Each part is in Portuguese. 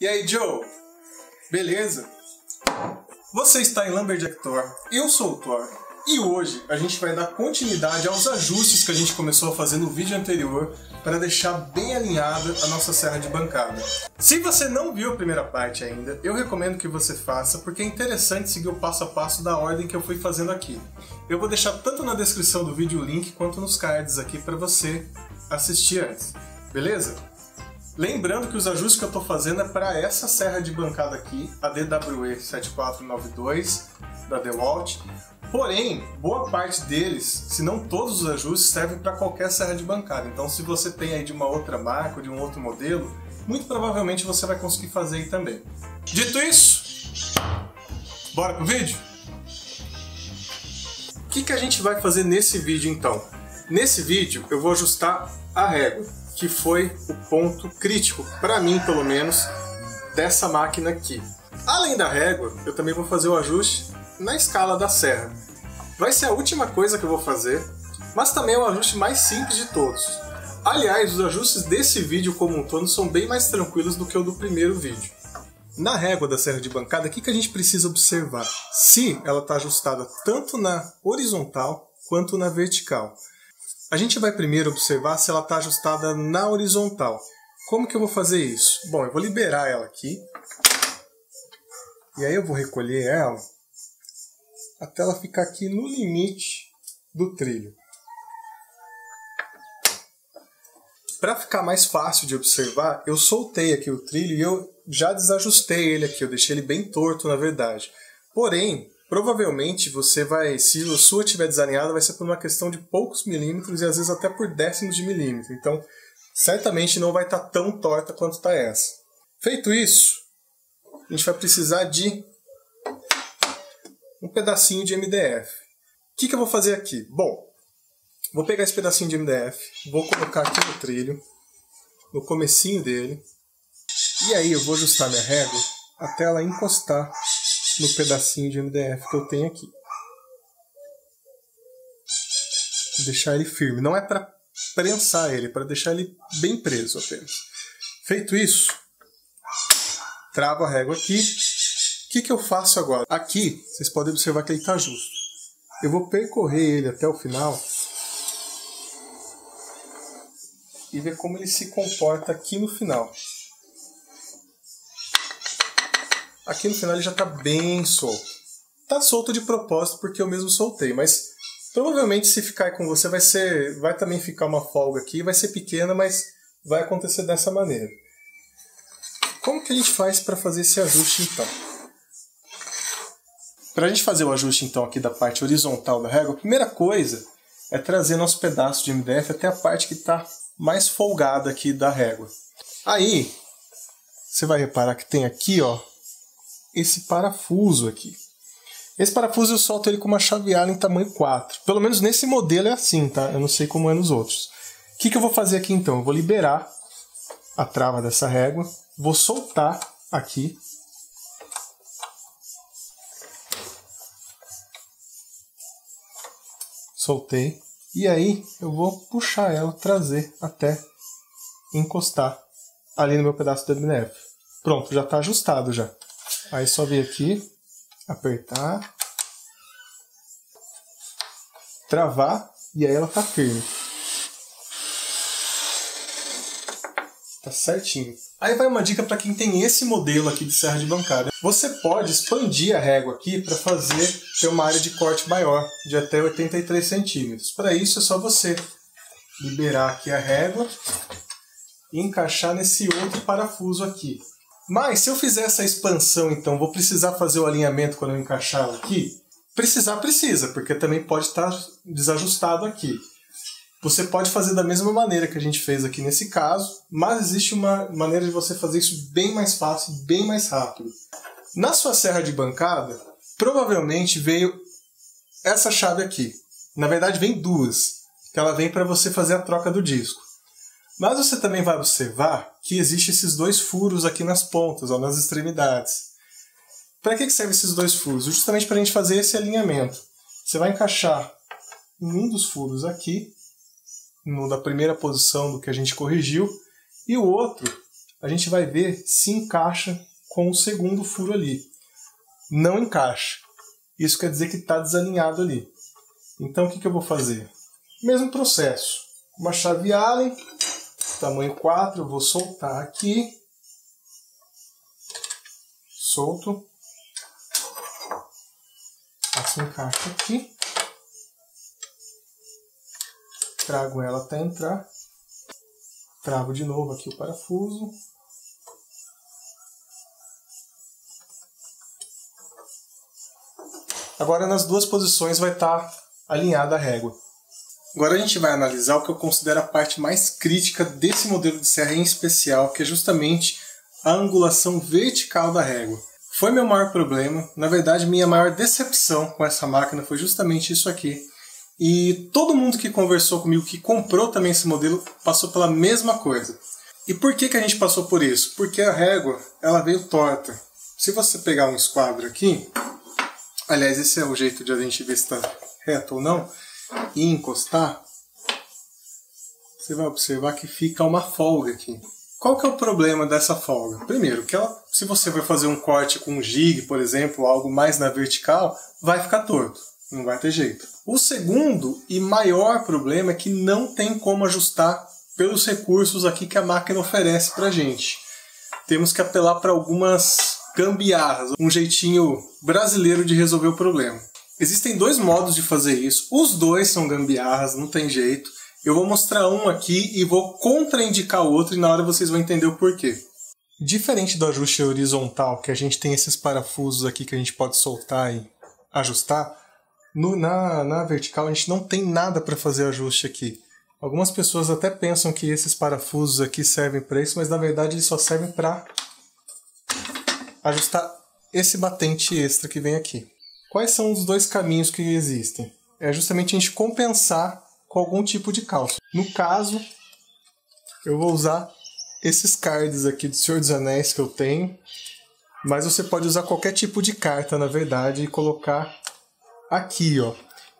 E aí, Joe? Beleza? Você está em Lumberjack Thor, eu sou o Thor, e hoje a gente vai dar continuidade aos ajustes que a gente começou a fazer no vídeo anterior para deixar bem alinhada a nossa serra de bancada. Se você não viu a primeira parte ainda, eu recomendo que você faça, porque é interessante seguir o passo a passo da ordem que eu fui fazendo aqui. Eu vou deixar tanto na descrição do vídeo o link, quanto nos cards aqui para você assistir antes, beleza? Lembrando que os ajustes que eu estou fazendo é para essa serra de bancada aqui, a DWE7492 da DeWalt. Porém, boa parte deles, se não todos os ajustes, servem para qualquer serra de bancada. Então, se você tem aí de uma outra marca ou de um outro modelo, muito provavelmente você vai conseguir fazer aí também. Dito isso, bora pro vídeo? O que a gente vai fazer nesse vídeo então? Nesse vídeo eu vou ajustar a régua, que foi o ponto crítico, para mim pelo menos, dessa máquina aqui. Além da régua, eu também vou fazer o ajuste na escala da serra. Vai ser a última coisa que eu vou fazer, mas também é o ajuste mais simples de todos. Aliás, os ajustes desse vídeo como um todo são bem mais tranquilos do que o do primeiro vídeo. Na régua da serra de bancada, o que a gente precisa observar? Se ela está ajustada tanto na horizontal quanto na vertical. A gente vai primeiro observar se ela está ajustada na horizontal. Como que eu vou fazer isso? Bom, eu vou liberar ela aqui. E aí eu vou recolher ela até ela ficar aqui no limite do trilho. Para ficar mais fácil de observar, eu soltei aqui o trilho e eu já desajustei ele aqui. Eu deixei ele bem torto, na verdade. Porém, provavelmente você vai, se a sua estiver desalinhada, vai ser por uma questão de poucos milímetros e às vezes até por décimos de milímetro. Então, certamente não vai estar tão torta quanto está essa. Feito isso, a gente vai precisar de um pedacinho de MDF. O que eu vou fazer aqui? Bom, vou pegar esse pedacinho de MDF, vou colocar aqui no trilho, no comecinho dele, e aí eu vou ajustar minha régua até ela encostar no pedacinho de MDF que eu tenho aqui. Deixar ele firme. Não é para prensar ele, é para deixar ele bem preso apenas. Feito isso, travo a régua aqui. O que eu faço agora? Aqui, vocês podem observar que ele está justo. Eu vou percorrer ele até o final e ver como ele se comporta aqui no final. Aqui no final ele já está bem solto. Está solto de propósito porque eu mesmo soltei, mas provavelmente se ficar com você vai também ficar uma folga aqui, vai ser pequena, mas vai acontecer dessa maneira. Como que a gente faz para fazer esse ajuste então? Para a gente fazer o ajuste então aqui da parte horizontal da régua, a primeira coisa é trazer nosso pedaço de MDF até a parte que está mais folgada aqui da régua. Aí, você vai reparar que tem aqui, ó, esse parafuso aqui. Esse parafuso eu solto ele com uma chave Allen tamanho 4. Pelo menos nesse modelo é assim, tá? Eu não sei como é nos outros. O que eu vou fazer aqui então? Eu vou liberar a trava dessa régua, vou soltar aqui. Soltei. E aí eu vou puxar ela, trazer até encostar ali no meu pedaço do MDF. Pronto, já está ajustado já. Aí só vir aqui, apertar, travar e aí ela tá firme. Tá certinho. Aí vai uma dica para quem tem esse modelo aqui de serra de bancada. Você pode expandir a régua aqui para ter uma área de corte maior, de até 83 centímetros. Para isso é só você liberar aqui a régua e encaixar nesse outro parafuso aqui. Mas se eu fizer essa expansão, então, vou precisar fazer o alinhamento quando eu encaixar ela aqui? Precisa, porque também pode estar desajustado aqui. Você pode fazer da mesma maneira que a gente fez aqui nesse caso, mas existe uma maneira de você fazer isso bem mais fácil, bem mais rápido. Na sua serra de bancada, provavelmente veio essa chave aqui. Na verdade, vem duas, que ela vem para você fazer a troca do disco. Mas você também vai observar que existem esses dois furos aqui nas pontas, ó, nas extremidades. Para que servem esses dois furos? Justamente para a gente fazer esse alinhamento. Você vai encaixar um dos furos aqui, no da primeira posição do que a gente corrigiu, e o outro a gente vai ver se encaixa com o segundo furo ali. Não encaixa. Isso quer dizer que está desalinhado ali. Então o que eu vou fazer? Mesmo processo. Uma chave Allen, tamanho 4, eu vou soltar aqui. Solto. Assim encaixa aqui. Trago ela até entrar. Travo de novo aqui o parafuso. Agora nas duas posições vai estar alinhada a régua. Agora a gente vai analisar o que eu considero a parte mais crítica desse modelo de serra em especial, que é justamente a angulação vertical da régua. Foi meu maior problema, na verdade minha maior decepção com essa máquina foi justamente isso aqui. E todo mundo que conversou comigo, que comprou também esse modelo, passou pela mesma coisa. E por que a gente passou por isso? Porque a régua ela veio torta. Se você pegar um esquadro aqui, aliás, esse é o jeito de a gente ver se está reto ou não, e encostar, você vai observar que fica uma folga aqui. Qual que é o problema dessa folga? Primeiro, que ela, se você vai fazer um corte com um jig, por exemplo, algo mais na vertical, vai ficar torto, não vai ter jeito. O segundo e maior problema é que não tem como ajustar pelos recursos aqui que a máquina oferece pra gente. Temos que apelar para algumas gambiarras, um jeitinho brasileiro de resolver o problema. Existem dois modos de fazer isso, os dois são gambiarras, não tem jeito. Eu vou mostrar um aqui e vou contraindicar o outro e na hora vocês vão entender o porquê. Diferente do ajuste horizontal, que a gente tem esses parafusos aqui que a gente pode soltar e ajustar, na vertical a gente não tem nada para fazer ajuste aqui. Algumas pessoas até pensam que esses parafusos aqui servem para isso, mas na verdade eles só servem para ajustar esse batente extra que vem aqui. Quais são os dois caminhos que existem? É justamente a gente compensar com algum tipo de calço. No caso, eu vou usar esses cards aqui do Senhor dos Anéis que eu tenho, mas você pode usar qualquer tipo de carta, na verdade, e colocar aqui, ó.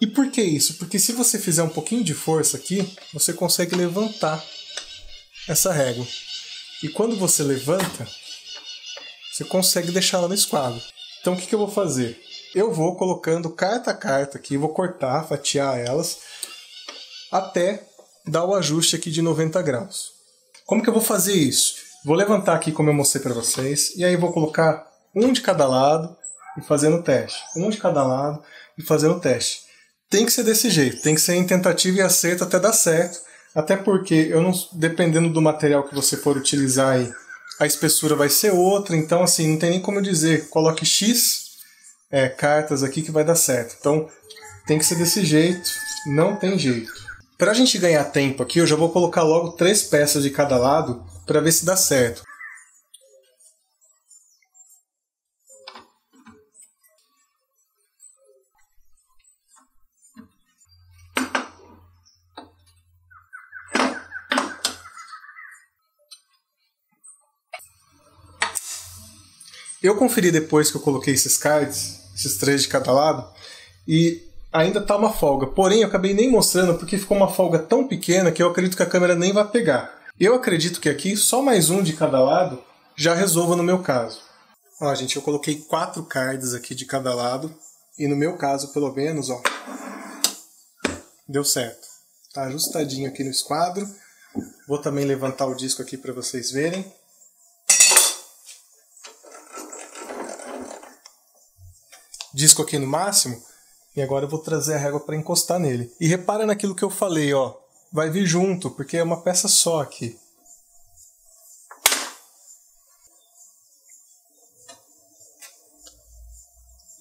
E por que isso? Porque se você fizer um pouquinho de força aqui, você consegue levantar essa régua. E quando você levanta, você consegue deixá-la no esquadro. Então o que eu vou fazer? Eu vou colocando carta a carta aqui, vou cortar, fatiar elas, até dar o ajuste aqui de 90 graus. Como que eu vou fazer isso? Vou levantar aqui como eu mostrei para vocês, e aí vou colocar um de cada lado e fazendo o teste. Um de cada lado e fazendo o teste. Tem que ser desse jeito, tem que ser em tentativa e acerto até dar certo, até porque eu não, dependendo do material que você for utilizar aí, a espessura vai ser outra, então assim, não tem nem como eu dizer, coloque X cartas aqui que vai dar certo. Então tem que ser desse jeito, não tem jeito. Para a gente ganhar tempo aqui, eu já vou colocar logo 3 peças de cada lado para ver se dá certo. Eu conferi depois que eu coloquei esses cards, esses 3 de cada lado, e ainda está uma folga. Porém, eu acabei nem mostrando porque ficou uma folga tão pequena que eu acredito que a câmera nem vai pegar. Eu acredito que aqui só mais um de cada lado já resolva no meu caso. Ó, gente, eu coloquei 4 cards aqui de cada lado e no meu caso, pelo menos, ó, deu certo. Tá ajustadinho aqui no esquadro. Vou também levantar o disco aqui para vocês verem. Disco aqui no máximo, e agora eu vou trazer a régua para encostar nele. E repara naquilo que eu falei, ó, vai vir junto, porque é uma peça só aqui.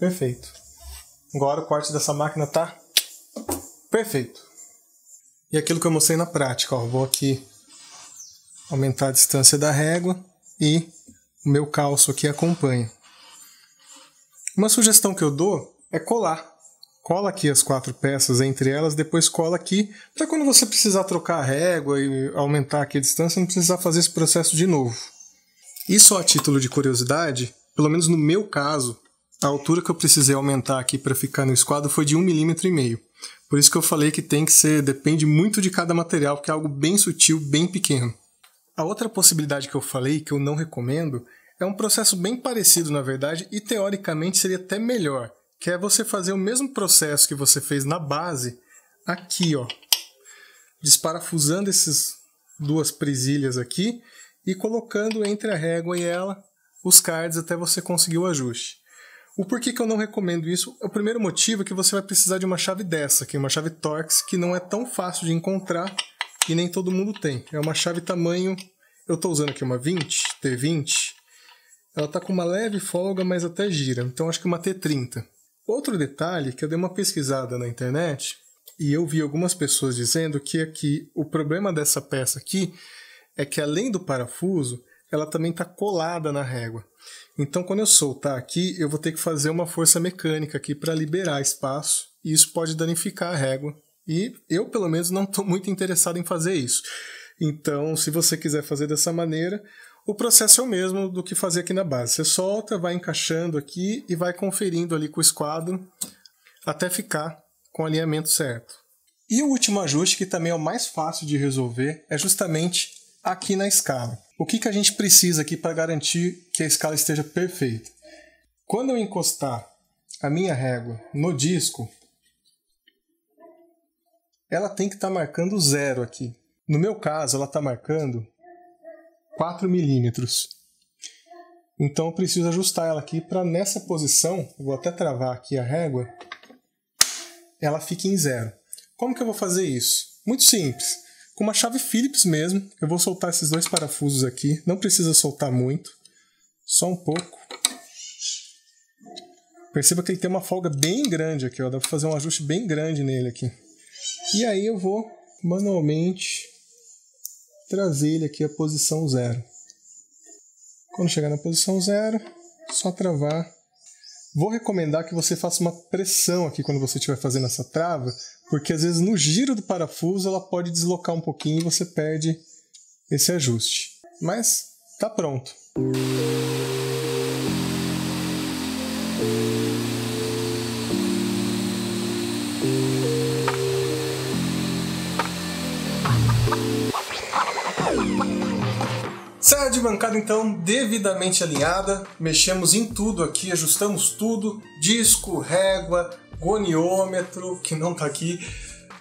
Perfeito. Agora o corte dessa máquina tá perfeito. E aquilo que eu mostrei na prática, ó, vou aqui aumentar a distância da régua e o meu calço aqui acompanha. Uma sugestão que eu dou é colar. Cola aqui as 4 peças entre elas, depois cola aqui, para quando você precisar trocar a régua e aumentar aqui a distância, não precisar fazer esse processo de novo. E só a título de curiosidade, pelo menos no meu caso, a altura que eu precisei aumentar aqui para ficar no esquadro foi de 1,5 mm. Por isso que eu falei que tem que ser, depende muito de cada material, porque é algo bem sutil, bem pequeno. A outra possibilidade que eu falei, que eu não recomendo, é um processo bem parecido, na verdade, e teoricamente seria até melhor, que é você fazer o mesmo processo que você fez na base, aqui, ó, desparafusando essas duas presilhas aqui e colocando entre a régua e ela os cards até você conseguir o ajuste. O porquê que eu não recomendo isso? O primeiro motivo é que você vai precisar de uma chave dessa aqui, uma chave Torx, que não é tão fácil de encontrar e nem todo mundo tem. É uma chave tamanho, eu estou usando aqui uma 20, T20, ela está com uma leve folga, mas até gira, então acho que uma T30. Outro detalhe, que eu dei uma pesquisada na internet, e eu vi algumas pessoas dizendo que aqui, o problema dessa peça aqui, é que além do parafuso, ela também está colada na régua. Então quando eu soltar aqui, eu vou ter que fazer uma força mecânica aqui para liberar espaço, e isso pode danificar a régua. E eu, pelo menos, não estou muito interessado em fazer isso. Então, se você quiser fazer dessa maneira, o processo é o mesmo do que fazer aqui na base. Você solta, vai encaixando aqui e vai conferindo ali com o esquadro até ficar com o alinhamento certo. E o último ajuste, que também é o mais fácil de resolver, é justamente aqui na escala. O que a gente precisa aqui para garantir que a escala esteja perfeita? Quando eu encostar a minha régua no disco, ela tem que estar marcando 0 aqui. No meu caso, ela está marcando 4 milímetros. Então eu preciso ajustar ela aqui para nessa posição, vou até travar aqui a régua, ela fique em 0. Como que eu vou fazer isso? Muito simples. Com uma chave Phillips mesmo, eu vou soltar esses dois parafusos aqui. Não precisa soltar muito, só um pouco. Perceba que ele tem uma folga bem grande aqui, ó. Dá para fazer um ajuste bem grande nele aqui. E aí eu vou manualmente trazer ele aqui à posição 0. Quando chegar na posição 0, só travar. Vou recomendar que você faça uma pressão aqui quando você estiver fazendo essa trava, porque às vezes no giro do parafuso ela pode deslocar um pouquinho e você perde esse ajuste. Mas tá pronto. Serra de bancada então devidamente alinhada, mexemos em tudo aqui, ajustamos tudo, disco, régua, goniômetro, que não tá aqui,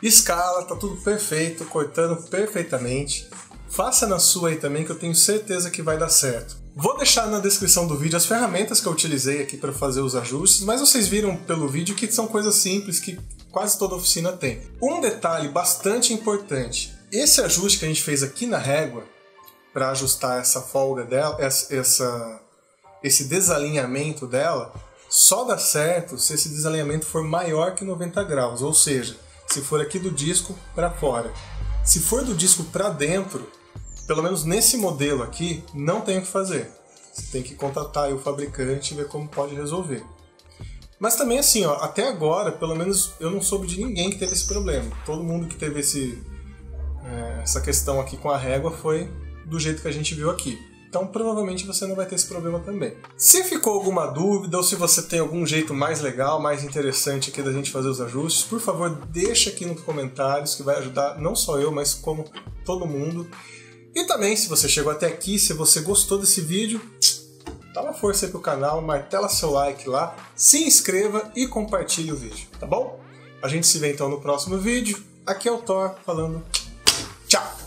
escala, tá tudo perfeito, cortando perfeitamente. Faça na sua aí também, que eu tenho certeza que vai dar certo. Vou deixar na descrição do vídeo as ferramentas que eu utilizei aqui para fazer os ajustes, mas vocês viram pelo vídeo que são coisas simples que quase toda oficina tem. Um detalhe bastante importante, esse ajuste que a gente fez aqui na régua, para ajustar essa folga dela, esse desalinhamento dela, só dá certo se esse desalinhamento for maior que 90 graus, ou seja, se for aqui do disco para fora. Se for do disco para dentro, pelo menos nesse modelo aqui, não tem o que fazer. Você tem que contatar aí o fabricante e ver como pode resolver. Mas também assim, ó, até agora, pelo menos eu não soube de ninguém que teve esse problema. Todo mundo que teve essa questão aqui com a régua foi do jeito que a gente viu aqui. Então provavelmente você não vai ter esse problema também. Se ficou alguma dúvida ou se você tem algum jeito mais legal, mais interessante aqui da gente fazer os ajustes, por favor deixa aqui nos comentários, que vai ajudar não só eu, mas como todo mundo. E também, se você chegou até aqui, se você gostou desse vídeo, dá uma força aí pro canal, martela seu like lá, se inscreva e compartilhe o vídeo, tá bom? A gente se vê então no próximo vídeo. Aqui é o Thor falando tchau!